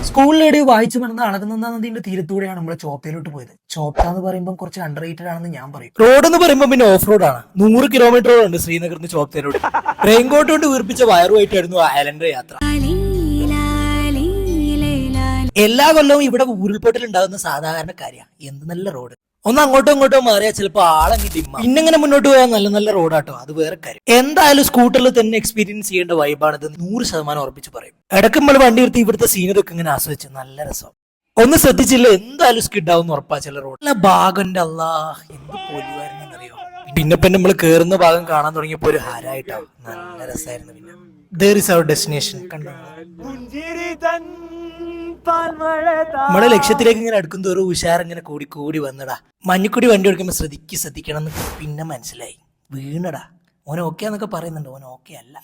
സ്കൂളിലെവിടെ വായിച്ചു നടന്ന അളകുന്ന നദിന്റെ തീരത്തൂടെയാണ് നമ്മളെ ചോപ്പയിലോട്ട് പോയത്. ചോപ്പ എന്ന് പറയുമ്പോൾ കുറച്ച് അണ്ടർ റേറ്റഡ് ആണെന്ന് ഞാൻ പറയും. റോഡ് എന്ന് പറയുമ്പോൾ പിന്നെ ഓഫ് റോഡ് ആണ്. 100 കിലോമീറ്ററോളം ശ്രീനഗറിന് ചോപ്പയിലോട്ട്. റെയിൻകോട്ട് കൊണ്ട് വീർപ്പിച്ച വയറുമായിട്ടായിരുന്നു ഐലൻഡ് യാത്ര. എല്ലാ കൊല്ലവും ഇവിടെ ഉരുൾപൊട്ടൽ ഉണ്ടാകുന്ന സാധാരണ കാര്യമാണ്. എന്ത് നല്ല റോഡ്. ഒന്ന് അങ്ങോട്ടോ ഇങ്ങോട്ടോ മാറിയാൽ ചിലപ്പോൾ ആളങ്ങി ഡിമ്മ. പിന്നെങ്ങനെ മുന്നോട്ട് പോയാൽ നല്ല നല്ല റോഡാട്ടോ, അത് വേറെ കാര്യം. എന്തായാലും സ്കൂട്ടറിൽ തന്നെ എക്സ്പീരിയൻസ് ചെയ്യേണ്ട വൈബാണിത്. 100% ഉറപ്പിച്ച് പറയും. ഇടയ്ക്ക് നമ്മൾ വണ്ടി എടുത്ത് ഇവിടുത്തെ സീനറൊക്കെ ഇങ്ങനെ ആസ്വദിച്ച് നല്ല രസം. ഒന്ന് ശ്രദ്ധിച്ചില്ല എന്തായാലും സ്കിഡ് ആവും ഉറപ്പാ. ചില റോഡ് അല്ല ഭാഗന്റെ അല്ലാഹ് എന്ത് പൊലിവായിരുന്നറിയോ. പിന്നെ നമ്മൾ കേറുന്ന ഭാഗം കാണാൻ തുടങ്ങിയപ്പോ ഒരു ഹാരായിട്ടാവും. നല്ല രസമായിരുന്നു. പിന്നെ there is our destination. കണ്ടോ നമ്മുടെ ലക്ഷ്യത്തിലേക്ക് ഇങ്ങനെ അടുക്കും തോറും ഉഷാറിങ്ങനെ കൂടി കൂടി വന്നടാ. മഞ്ഞക്കുടി വണ്ടി ഓടിക്കുമ്പോൾ ശ്രദ്ധിക്കണം എന്ന് പിന്നെ മനസ്സിലായി. വീണടാ. ഓൻ ഓക്കെ എന്നൊക്കെ പറയുന്നുണ്ട്. ഓൻ ഓക്കെ അല്ല.